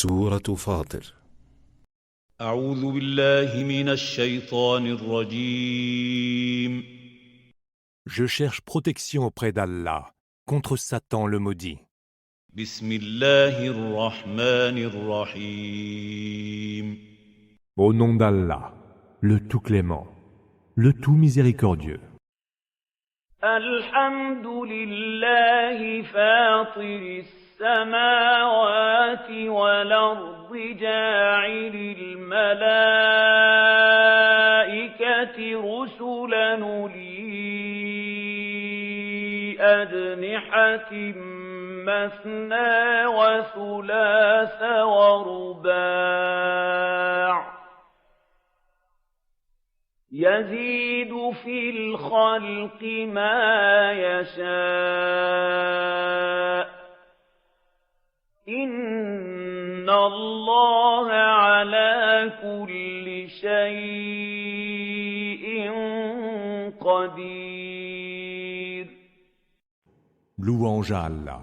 سورة فاطر. أعوذ بالله من الشيطان الرجيم. Je cherche protection auprès d'Allah contre Satan le maudit. بسم الله الرحمن الرحيم. Au nom d'Allah, le tout clément, le tout miséricordieux. الحمد لله فاطر السماوات والأرض جاعل الملائكة رسلا أولي أجنحة مثنى وثلاث ورباع يزيد في الخلق ما يشاء إن الله على كل شيء قدير. Louange à Allah,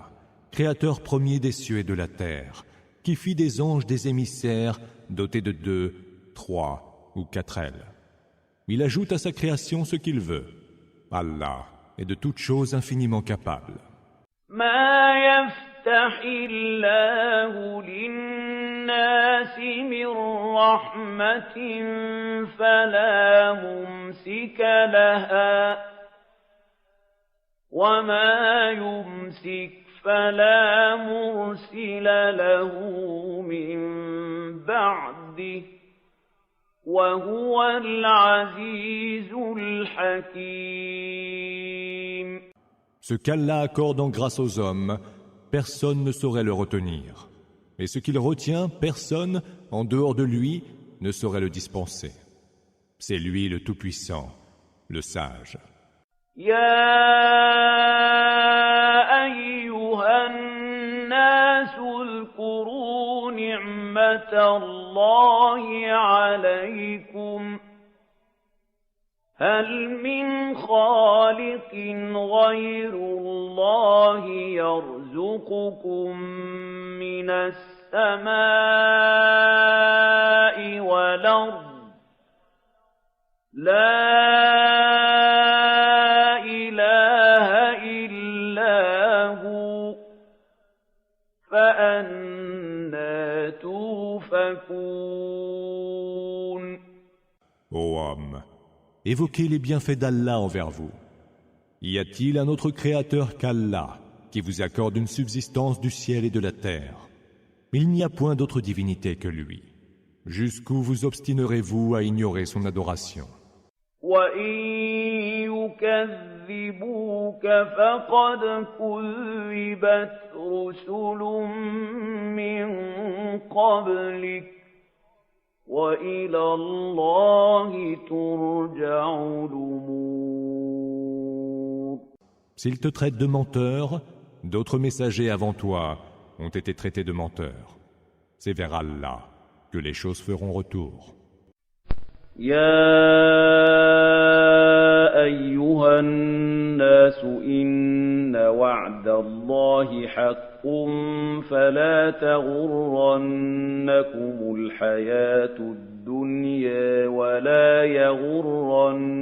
créateur premier des cieux et de la terre, qui fit des anges des émissaires dotés de 2, 3 ou 4 ailes. Il ajoute à sa création ce qu'il veut. Allah est de toutes choses infiniment capable. ما يفتح الله للناس من رحمة فلا ممسك لها وما يمسك فلا مرسل له من بعده وهو العزيز الحكيم. Ce qu'Allah accorde en grâce aux hommes, personne ne saurait le retenir. Et ce qu'il retient, personne, en dehors de lui, ne saurait le dispenser. C'est lui le Tout-Puissant, le Sage. يا أيها الناس اذكروا نعمة الله عليكم هل من خالق غير الله يرزقكم من السماء والأرض لا إله إلا هو فأنى توفكون. Ô homme, évoquez les bienfaits d'Allah envers vous. Y a-t-il un autre créateur qu'Allah qui vous accorde une subsistance du ciel et de la terre? Il n'y a point d'autre divinité que lui. Jusqu'où vous obstinerez-vous à ignorer son adoration? وَإِن يُكَذِّبُوكَ فَقَدْ كُذِّبَتْ رُسُلٌ مِّن قَبْلِكَ وَإِلَى اللَّهِ تُرْجَعُ الْأُمُورُ. S'ils te traitent de menteur, d'autres messagers avant toi ont été traités de menteurs. C'est vers Allah que les choses feront retour. يا أيها الناس إن وعد الله حق فلا تغرنكم الحياة الدنيا ولا يغرنكم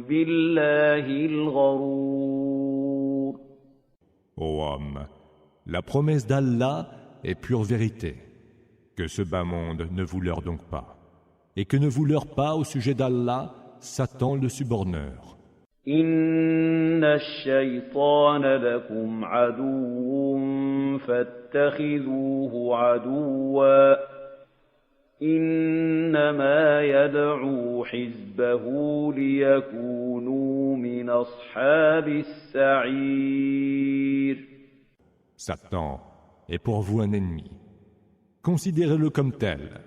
بالله الغرور. Ô homme, la promesse d'Allah est pure vérité. Que ce bas monde ne vous leurre donc pas. Et que ne vous leurre pas au sujet d'Allah, Satan le suborneur. إن الشيطان لكم عدو فاتخذوه عدوا إنما يدعو حزبه ليكونوا من أصحاب السعير. Satan est pour vous un ennemi. Considérez-le comme tel.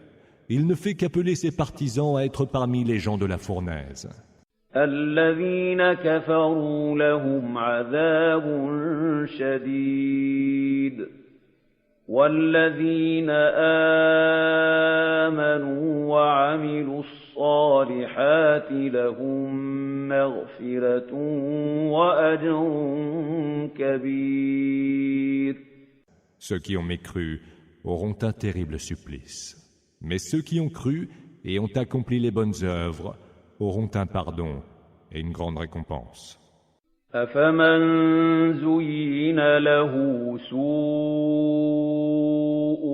Il ne fait qu'appeler ses partisans à être parmi les gens de la fournaise. الذين كفروا لهم عذاب شديد والذين آمنوا وعملوا الصالحات لهم مغفرة وأجر كبير. Ceux qui ont mécru auront un terrible supplice. Mais ceux qui ont cru et ont accompli les bonnes œuvres auront un pardon et une grande récompense. أَفَمَن زُيِّنَ لَهُ سُوءُ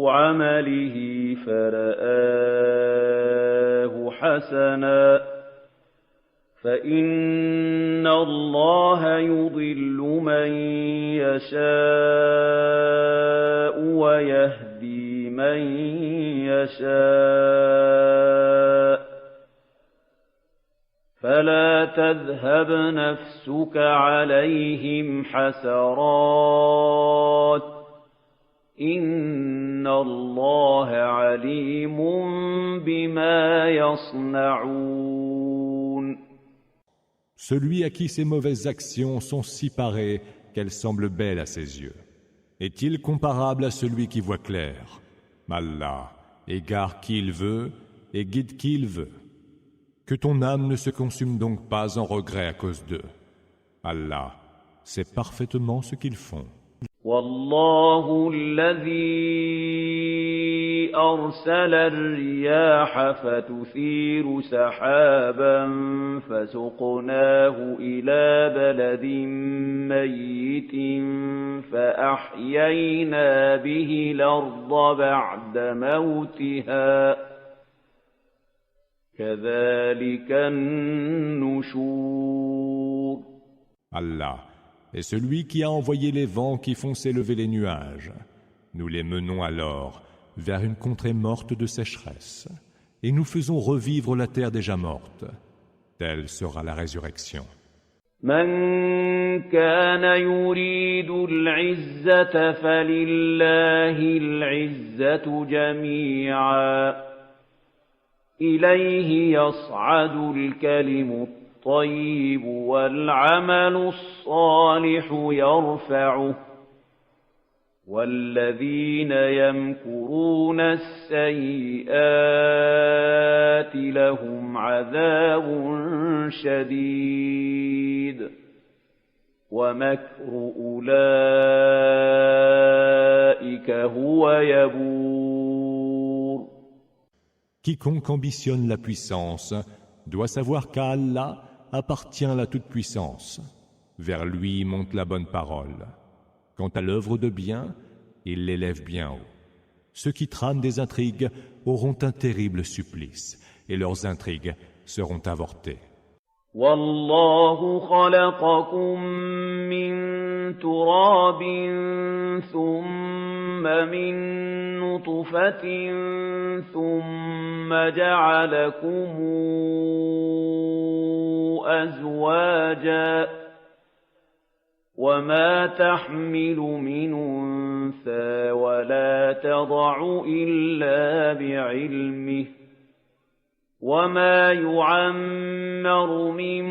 عَمَلِهِ فَرَآهُ حَسَنًا فَإِنَّ اللَّهَ يُضِلُّ مَن يَشَاءُ وَيَهْدِي مَن يَشَاءُ فَلَا تَذْهَبْ نَفْسُكَ عَلَيْهِمْ حَسَرَاتٍ إِنَّ اللَّهَ عَلِيمٌ بِمَا يَصْنَعُونَ. Celui à qui ses mauvaises actions sont si parées qu'elles semblent belles à ses yeux, est-il comparable à celui qui voit clair? Allah égare qui il veut et guide qui il veut. Que ton âme ne se consume donc pas en regret à cause d'eux. Allah sait parfaitement ce qu'ils font. والله الذي أرسل الرياح فتثير سحابا فسقناه إلى بلد ميت فأحيينا به الأرض بعد موتها كذلك النشور. Allah est celui qui a envoyé les vents qui font s'élever les nuages. Nous les menons alors vers une contrée morte de sécheresse, et nous faisons revivre la terre déjà morte. Telle sera la résurrection. من كان يريد العزة فلله العزة جميعا إليه يصعد الكلم الطيب والعمل الصالح يرفعه والذين يمكرون السيئات لهم عذاب شديد ومكر أولئك هو يبور. Quiconque ambitionne la puissance doit savoir qu'à Allah appartient la toute-puissance. Vers lui monte la bonne parole. Quant à l'œuvre de bien, il l'élève bien haut. Ceux qui trament des intrigues auront un terrible supplice, et leurs intrigues seront avortées. والله خلقكم من تراب ثم من نطفة ثم جعلكم أزواجا وما تحمل من أنثى ولا تضع إلا بعلمه وما يعمر من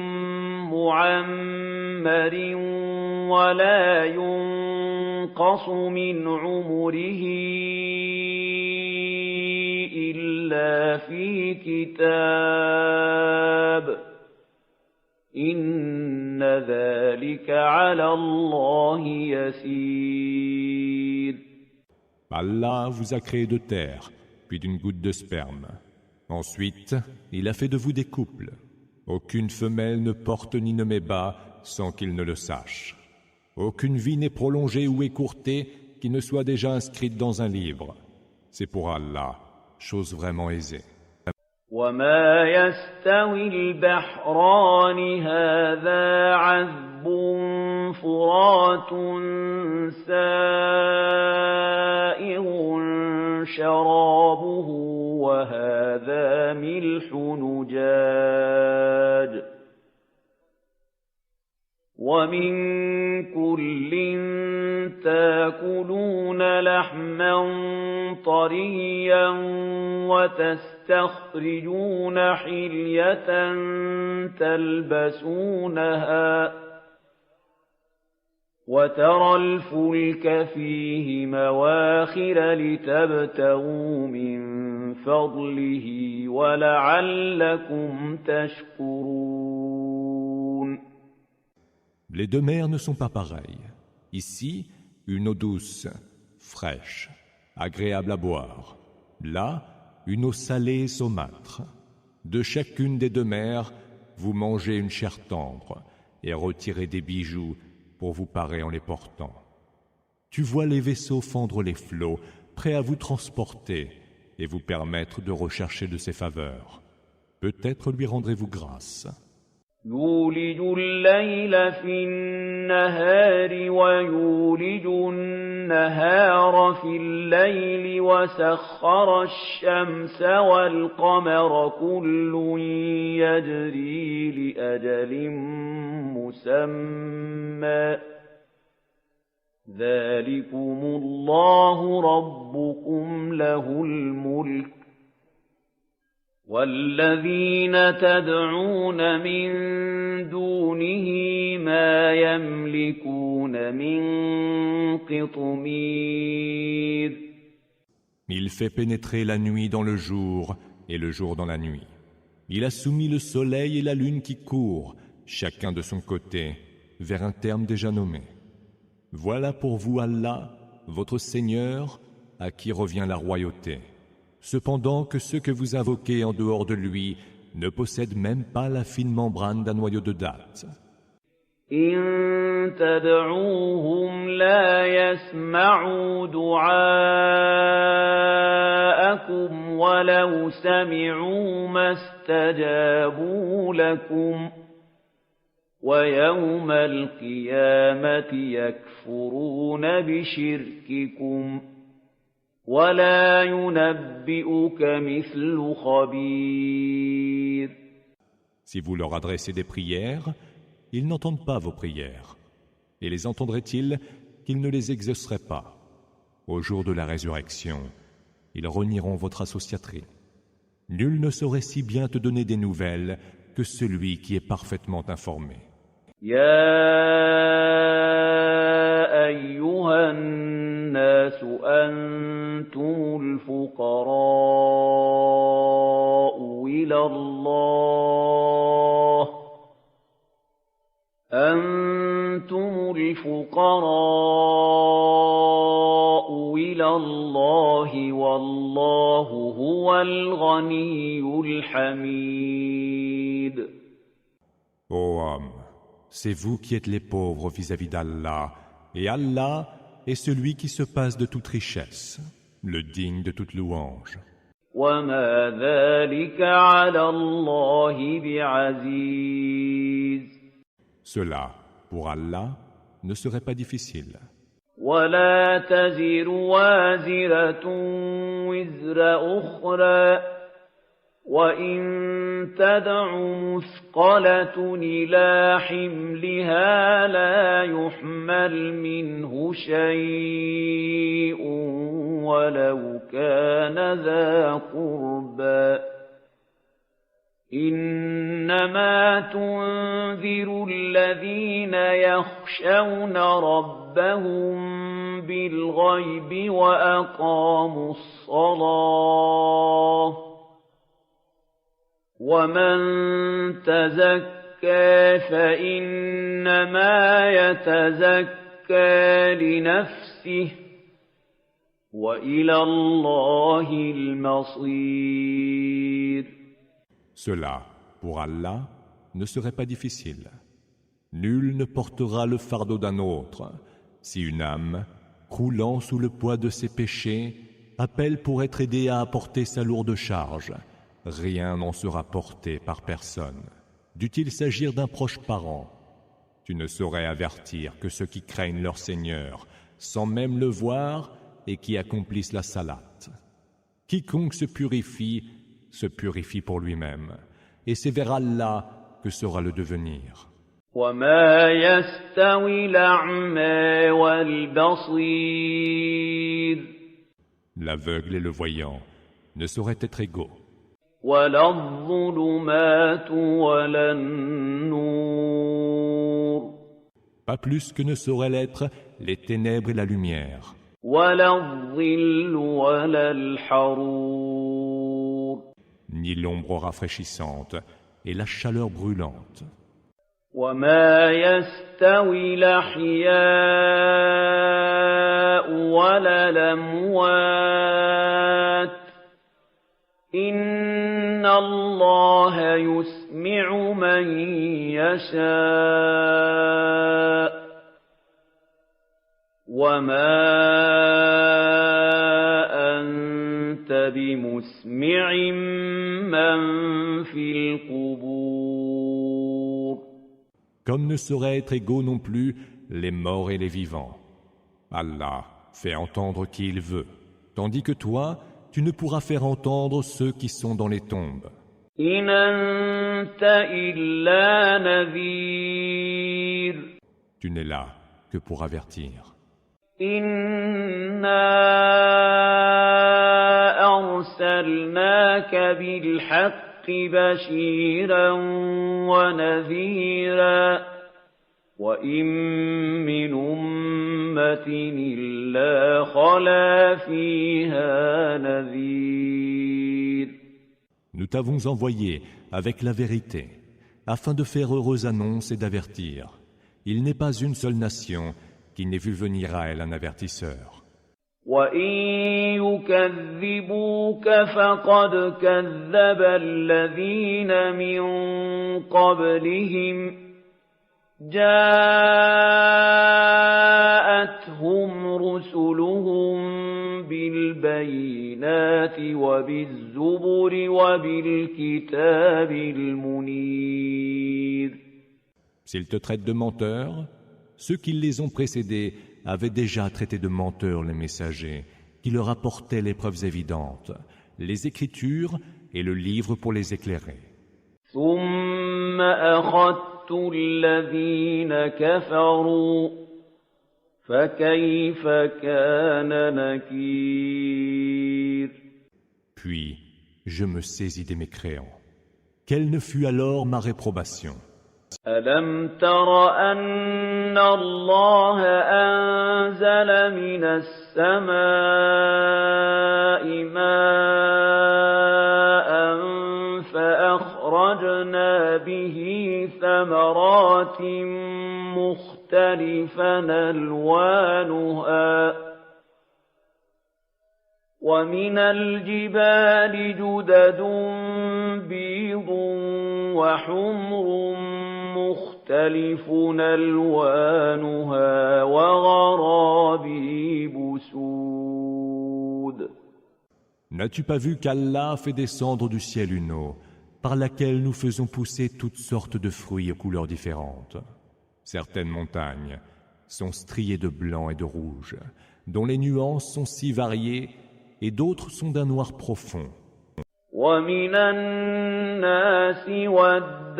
معمر ولا ينقص من عمره إلا في كتاب إن ذلك على الله يسير. Allah vous a créé de terre, puis d'une goutte de sperme. Ensuite, il a fait de vous des couples. Aucune femelle ne porte ni ne met bas sans qu'il ne le sache. Aucune vie n'est prolongée ou écourtée qui ne soit déjà inscrite dans un livre. C'est pour Allah, chose vraiment aisée. وما يستوي البحران هذا عذب فرات سائغ شرابه وهذا ملح نجاج ومن كل تاكلون لحما طريا وتستخرجون حلية تلبسونها وترى الفلك فيه مواخر لتبتغوا من فضله ولعلكم تشكرون. Les deux mers ne sont pas pareilles. Ici, une eau douce, fraîche, agréable à boire. Là, une eau salée et saumâtre. De chacune des deux mers, vous mangez une chair tendre et retirez des bijoux pour vous parer en les portant. Tu vois les vaisseaux fendre les flots, prêts à vous transporter et vous permettre de rechercher de ses faveurs. Peut-être lui rendrez-vous grâce. يولج الليل في النهار ويولج النهار في الليل وسخر الشمس والقمر كل يجري لأجل مسمى ذلكم الله ربكم له الملك والذين تدعون من دونه ما يملكون من قطمير. Il fait pénétrer la nuit dans le jour et le jour dans la nuit. Il a soumis le soleil et la lune qui courent, chacun de son côté, vers un terme déjà nommé. Voilà pour vous Allah, votre Seigneur, à qui revient la royauté. Cependant que ceux que vous invoquez en dehors de lui ne possèdent même pas la fine membrane d'un noyau de date. إن تدعوهم لا يسمعوا دعاءكم ولو سمعوا ما استجابوا لكم ويوم القيامة يكفرون بشرككم ولا ينبئك مثل خبير. Si vous leur adressez des prières, ils n'entendent pas vos prières. Et les entendraient-ils qu'ils ne les exauceraient pas? Au jour de la résurrection, ils renieront votre associaterie. Nul ne saurait si bien te donner des nouvelles que celui qui est parfaitement informé. يا أيها الناس أنتم الفقراء إلى الله أنتم الفقراء إلى الله والله هو الغني الحميد. Ô homme, c'est vous qui êtes les pauvres vis-à-vis d'Allah, et Allah est celui qui se passe de toute richesse, le digne de toute louange. وما ذلك على الله بعزيز. Cela, pour Allah, ne serait pas difficile. ولا تزر وازرة وزر أخرى وإن تدع مثقلة إلى حملها لا يحمل منه شيء ولو كان ذا قربى إنما تنذر الذين يخشون ربهم بالغيب وأقاموا الصلاة ومن تزكى فإنما يتزكى لنفسه وإلى الله المصير. Cela, pour Allah, ne serait pas difficile. Nul ne portera le fardeau d'un autre. Si une âme, croulant sous le poids de ses péchés, appelle pour être aidée à apporter sa lourde charge, rien n'en sera porté par personne. Dût-il s'agir d'un proche parent, tu ne saurais avertir que ceux qui craignent leur Seigneur, sans même le voir et qui accomplissent la salate. Quiconque se purifie pour lui-même, et c'est vers Allah que sera le devenir. وما يستوي الأعمى والبصير. L'aveugle et le voyant ne sauraient être égaux. ولا الظلمات ولا النور. Pas plus que ne sauraient l'être les ténèbres et la lumière. ولا الظل ولا الحرور. Ni l'ombre rafraîchissante et la chaleur brûlante. وما يستوي الأحياء ولا الأموات إن الله يسمع من يشاء وما أنت بمسمع من في القبور. Comme ne sauraient être égaux non plus les morts et les vivants. Allah fait entendre qui il veut, tandis que toi, tu ne pourras faire entendre ceux qui sont dans les tombes. إن أنت إلا نذير Tu n'es là que pour avertir. إنا أرسلناك بالحق بشيرا ونذيرا وإن من أمة إلا خلا فيها نذير. Nous t'avons envoyé avec la vérité, afin de faire heureuse annonce et d'avertir. Il n'est pas une seule nation qui n'ait vu venir à elle un avertisseur. وَإِن يُكَذِّبُوكَ فَقَدْ كَذَّبَ الَّذِينَ مِن قَبْلِهِمْ جَاءَتْهُمْ رُسُلُهُم بِالْبَيِّنَاتِ وَبِالزُّبُرِ وَبِالْكِتَابِ الْمُنِيرِ. S'ils te traitent de menteurs, ceux qui les ont précédés avaient déjà traité de menteurs les messagers, qui leur apportaient les preuves évidentes, les Écritures et le livre pour les éclairer. ثُمَّ أَخَذْتُ الَّذِينَ كَفَرُوا فَكَيْفَ كَانَ نَكِيرِ. Puis, je me saisis des mécréants. Quelle ne fut alors ma réprobation? أَلَمْ تَرَ أَنَّ اللَّهَ أَنزَلَ مِنَ السَّمَاءِ مَاءً فَأَخْرَجْنَا بِهِ ثَمَرَاتٍ مُخْتَلِفًا أَلْوَانُهَا وَمِنَ الْجِبَالِ جُدَدٌ بِيضٌ وَحُمْرٌ مُخْتَلِفٌ أَلْوَانُهَا وَغَرَابِيبُ سُودٌ. N'as-tu pas vu qu'Allah fait descendre du ciel une eau, par laquelle nous faisons pousser toutes sortes de fruits aux couleurs différentes? Certaines montagnes sont striées de blanc et de rouge, dont les nuances sont si variées, et d'autres sont d'un noir profond. وَمِنَ النَّاسِ وَالدَّوَابِّ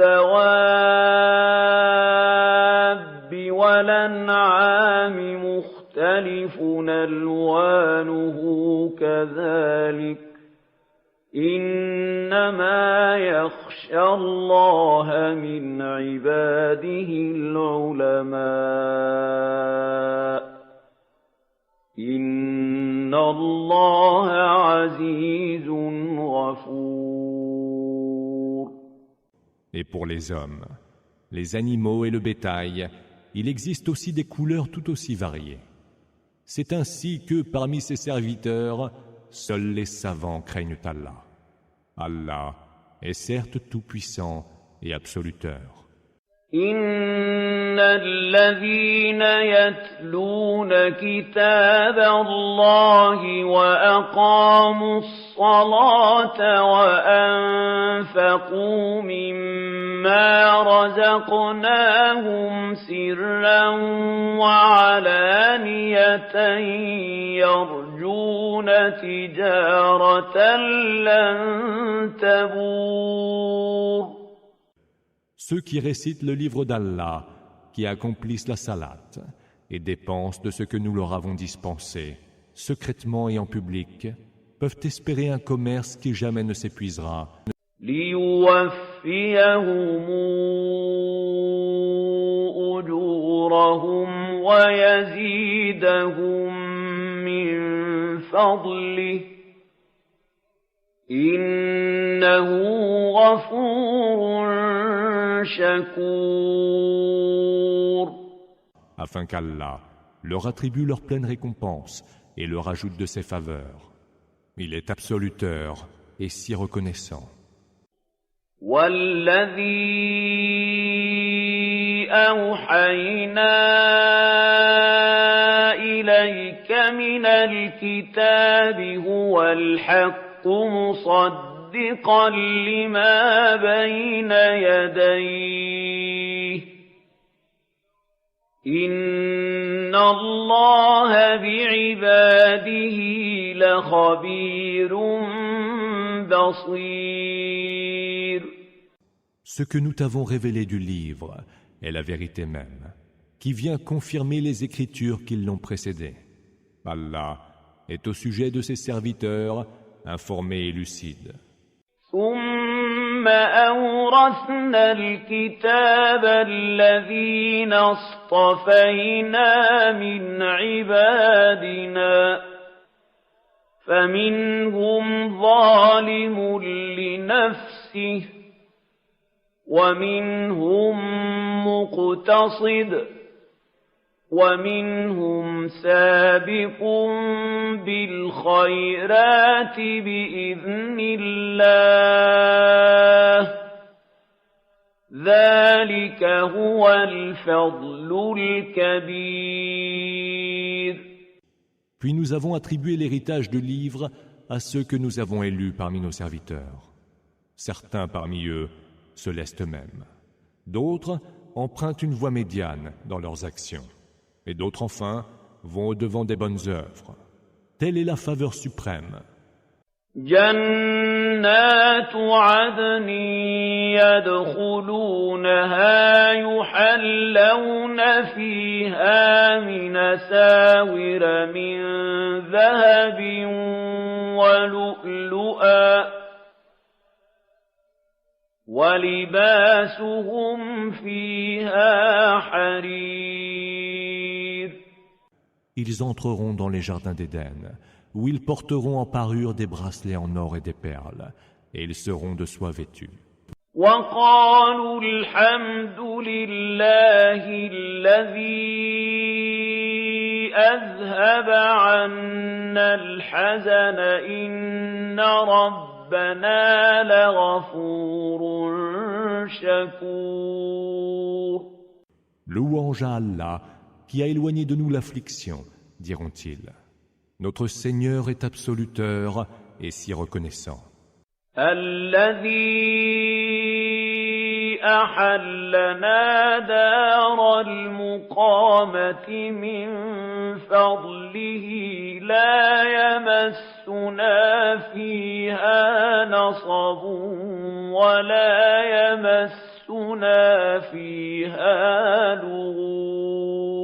وَالْأَنْعَامِ مُخْتَلِفٌ أَلْوَانُهُ كَذَلِكَ إِنَّمَا يَخْشَى اللَّهَ مِنْ عِبَادِهِ الْعُلَمَاءُ إِنَّ اللَّهَ عَزِيزٌ غَفُورٌ. Et pour les hommes, les animaux et le bétail, il existe aussi des couleurs tout aussi variées. C'est ainsi que, parmi ses serviteurs, seuls les savants craignent Allah. Allah est certes tout-puissant et absoluteur. إِنَّ الَّذِينَ يَتْلُونَ كِتَابَ اللَّهِ وَأَقَامُوا الصَّلَاةَ وَأَنفَقُوا مِمَّا رَزَقْنَاهُمْ سِرًّا وَعَلَانِيَةً يَرْجُونَ تِجَارَةً لَّن تَبُورَ. Ceux qui récitent le livre d'Allah, qui accomplissent la salate et dépensent de ce que nous leur avons dispensé, secrètement et en public, peuvent espérer un commerce qui jamais ne s'épuisera. لِيُوَفِّيَهُمْ أُجُورَهُمْ وَيَزِيدَهُم مِّن فَضْلِهِ إِنَّهُ غَفُورٌ شَكُورٌ. Afin qu'Allah leur attribue leur pleine récompense et leur ajoute de ses faveurs. Il est absoluteur et si reconnaissant. والذي أوحينا إليك من الكتاب هو الحق مصدقا لما بين يديه إن الله بعباده لخبير بصير. Ce que nous t'avons révélé du livre est la vérité même, qui vient confirmer les écritures qui l'ont précédé. Allah est au sujet de ses serviteurs informé et lucide. ثم أورثنا الكتاب الذين اصطفينا من عبادنا فمنهم ظالم لنفسه ومنهم مقتصد ومنهم سابق بالخيرات بإذن الله ذلك هو الفضل الكبير. Puis nous avons attribué l'héritage du livre à ceux que nous avons élus parmi nos serviteurs. Certains parmi eux se laissent eux-mêmes. D'autres empruntent une voie médiane dans leurs actions. Et d'autres enfin vont au-devant des bonnes œuvres. Telle est la faveur suprême. جنات عدن يدخلونها يحلون فيها من أساور من ذهب ولؤلؤا ولباسهم فيها حرير. Ils entreront dans les jardins d'Éden, où ils porteront en parure des bracelets en or et des perles, et ils seront de soie vêtus. وقالوا الحمد لله الذي أذهب عنا الحزن إن ربنا لغفور شكور. Louange à Allah, qui a éloigné de nous l'affliction, diront-ils. Notre Seigneur est absoluteur et si reconnaissant. الذي أحلنا دار المقامة من فضله لا يمسنا فيها نصب ولا يمسنا فيها لغوب.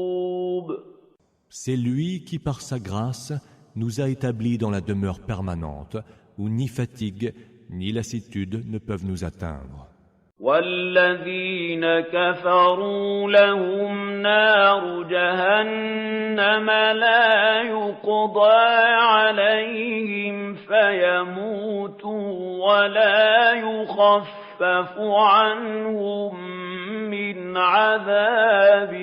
C'est lui qui, par sa grâce, nous a établis dans la demeure permanente, où ni fatigue ni lassitude ne peuvent nous atteindre. والذين كفروا لهم نار جهنم لا يقضى عليهم فيموتوا ولا يخفف عنهم من عذابها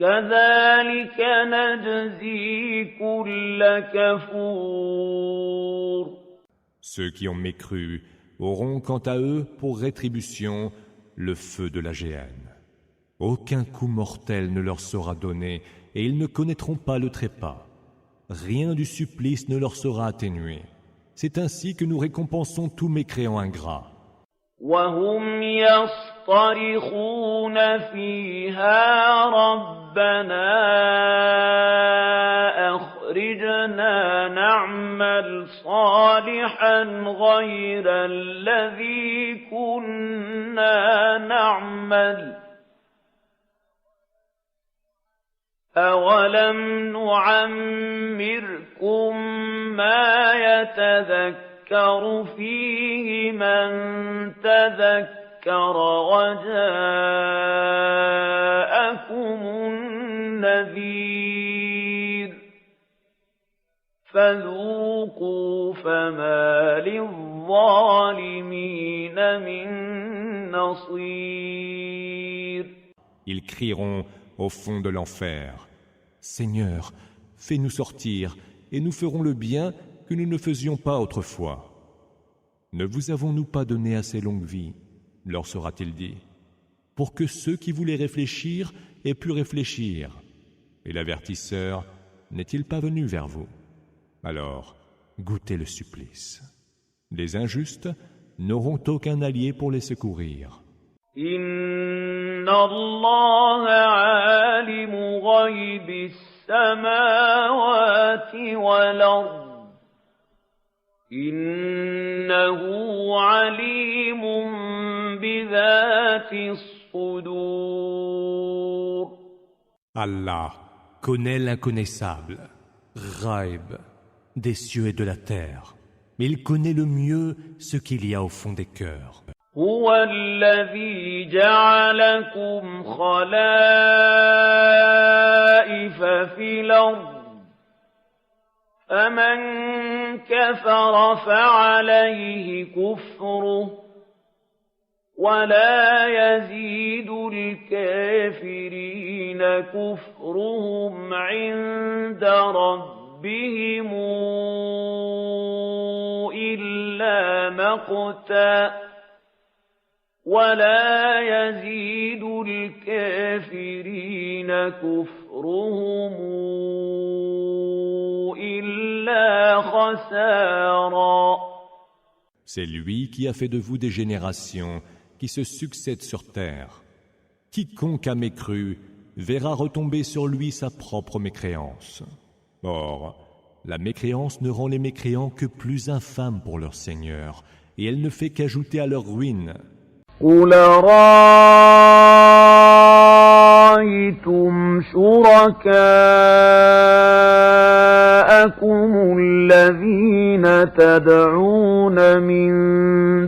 كذلك نجزي كل كفور. Ceux qui ont mécru auront quant à eux pour rétribution le feu de la géhenne. Aucun coup mortel ne leur sera donné et ils ne connaîtront pas le trépas. Rien du supplice ne leur sera atténué. C'est ainsi que nous récompensons tous mécréants ingrats. وهم يصطرخون فيها ربنا أخرجنا نعمل صالحا غير الذي كنا نعمل أولم نعمركم ما يتذكر فيه من تذكر وجاءكم النذير فذوقوا فما للظالمين من نصير. ils crieront au fond de l'enfer. Seigneur, fais-nous sortir, et nous ferons le bien que nous ne faisions pas autrefois. Ne vous avons-nous pas donné assez longue vie, leur sera-t-il dit, pour que ceux qui voulaient réfléchir aient pu réfléchir. Et l'avertisseur n'est-il pas venu vers vous? Alors, goûtez le supplice. Les injustes n'auront aucun allié pour les secourir. Inna Allah alimu ghaybi as-samawati wal-ard. Innahu alimun bidhati as-sudur. Allah connaît l'inconnaissable, Ghaib, des cieux et de la terre. Mais il connaît le mieux ce qu'il y a au fond des cœurs. هو الذي جعلكم خلائف في الأرض فمن كفر فعليه كفره ولا يزيد الكافرين كفرهم عند ربهم إلا مقتا ولا يزيد الكافرين كفرهم إلا خسارا. C'est lui qui a fait de vous des générations qui se succèdent sur terre. Quiconque a mécru verra retomber sur lui sa propre mécréance. Or, la mécréance ne rend les mécréants que plus infâmes pour leur Seigneur, et elle ne fait qu'ajouter à leur ruine. قُلْ رَأَيْتُمْ شُرَكَاءَكُمُ الَّذِينَ تَدْعُونَ مِن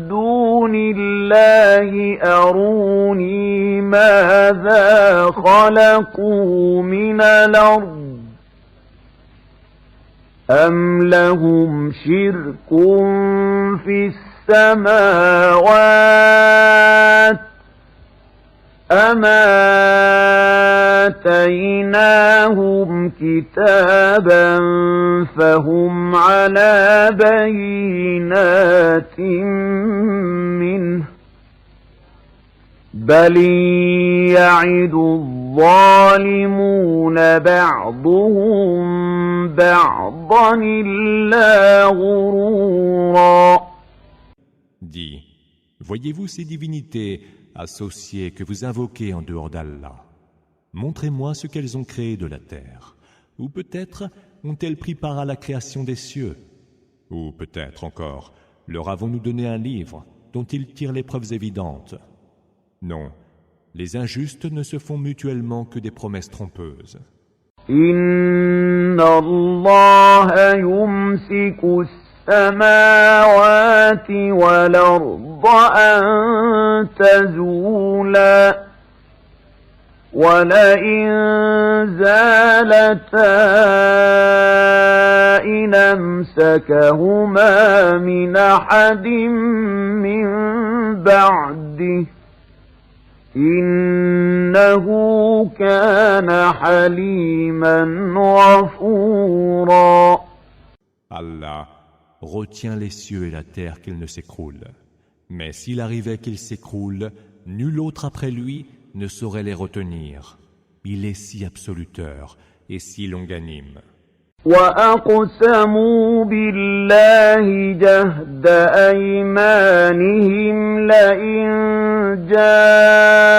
دُونِ اللَّهِ أَرُونِي مَاذَا خَلَقُوا مِنَ الْأَرْضِ أَمْ لَهُمْ شِرْكٌ فِي السَّمَاوَاتِ أَمْ آتَيْنَاهُمْ كِتَابًا فَهُمْ عَلَى بَيِّنَاتٍ مِّنْهُ بَلْ يَعِدُ الظَّالِمُونَ بَعْضُهُمْ بَعْضًا إِلَّا غُرُورًا. Dis, voyez-vous ces divinités associées que vous invoquez en dehors d'Allah? Montrez-moi ce qu'elles ont créé de la terre. Ou peut-être ont-elles pris part à la création des cieux? Ou peut-être encore, leur avons-nous donné un livre dont ils tirent les preuves évidentes? Non, les injustes ne se font mutuellement que des promesses trompeuses. Inna Allah yumsiku as-samawati wal-arda an tazula ولئن زالتا إن أمسكهما من أحد من بعده إنه كان حليما غفورا. Allah retient les cieux et la terre qu'ils ne s'écroulent. Mais s'il arrivait qu'ils s'écroulent, nul autre après lui ne saurait les retenir. Il est si absoluteur et si longanime. وَأَقْسَمُوا بِاللَّهِ جَهْدَ أَيْمَانِهِمْ لَئِن جَاءَهُمْ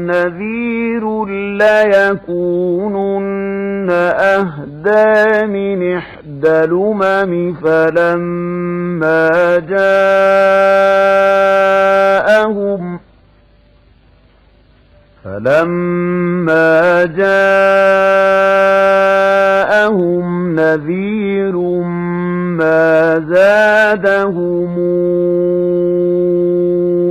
نَذِيرٌ لَيَكُونُنَّ أَهْدَىٰ مِنْ إِحْدَى الْأُمَمِ فلما جاءهم نذير ما زادهم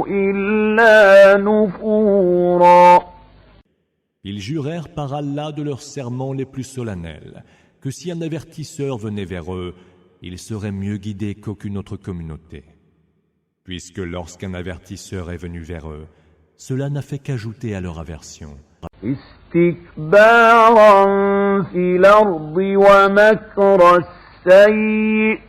إلا نفورا. Ils jurèrent par Allah de leurs serments les plus solennels que si un avertisseur venait vers eux, ils seraient mieux guidés qu'aucune autre communauté. Puisque lorsqu'un avertisseur est venu vers eux, cela n'a fait qu'ajouter à leur aversion. استكبارا في الأرض ومكر السيء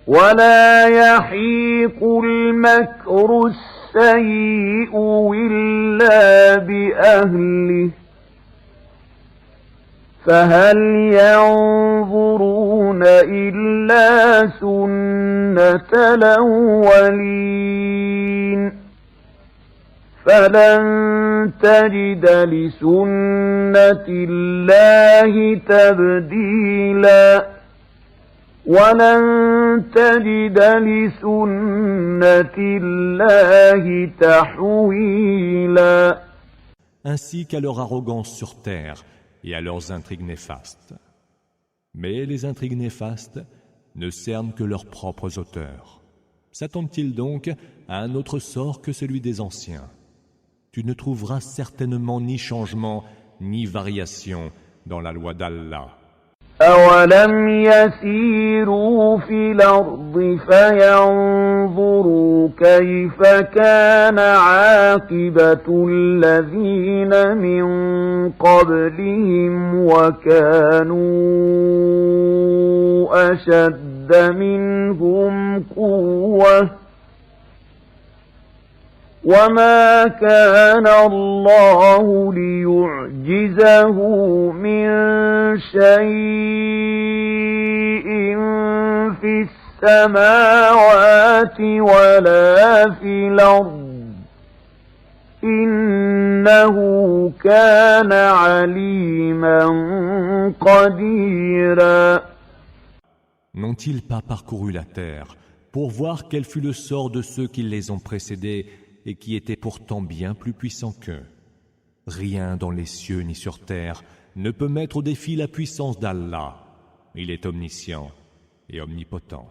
ولا يحيق المكر السيء إلا بأهله فهل ينظرون إلا سنة الأولين فلن تجد لسنة الله تبديلا ولن تجد لسنة الله تحويلا. Ainsi qu'à leur arrogance sur terre et à leurs intrigues néfastes. Mais les intrigues néfastes ne cernent que leurs propres auteurs. S'attendent-ils donc à un autre sort que celui des anciens? Tu ne trouveras certainement ni changement ni variation dans la loi d'Allah. أولم يسيروا في الأرض فينظروا كيف كان عاقبة الذين من قبلهم وكانوا أشد منهم قوة وما كان الله ليعجزه من شيء في السماوات ولا في الأرض إنه كان عليما قديرا. N'ont-ils pas parcouru la terre pour voir quel fut le sort de ceux qui les ont précédés et qui étaient pourtant bien plus puissants qu'eux? Rien dans les cieux ni sur terre ne peut mettre au défi la puissance d'Allah. Il est omniscient et omnipotent.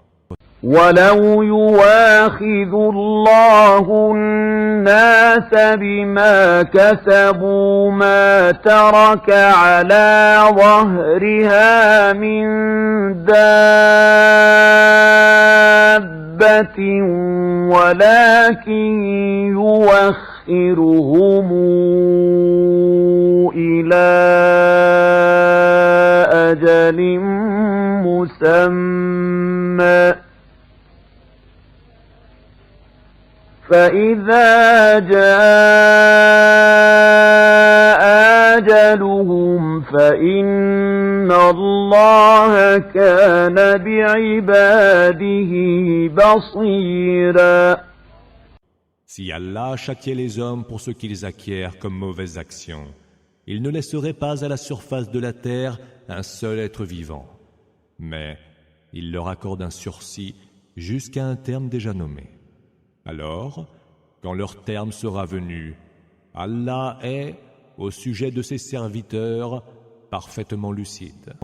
وَلَوْ يُؤَاخِذُ اللَّهُ النَّاسَ بِمَا كَسَبُوا مَا تَرَكَ عَلَى ظَهْرِهَا مِن دَابَّةٍ وَلَكِن يُؤَخِّرُهُمْ إِلَى أَجَلٍ مُّسَمًّى فإذا جاء أجلهم فإن الله كان بعباده بصيرا. Si Allah châtiait les hommes pour ce qu'ils acquièrent comme mauvaises actions, il ne laisserait pas à la surface de la terre un seul être vivant. Mais il leur accorde un sursis jusqu'à un terme déjà nommé. Alors, quand leur terme sera venu, Allah est, au sujet de ses serviteurs, parfaitement lucide.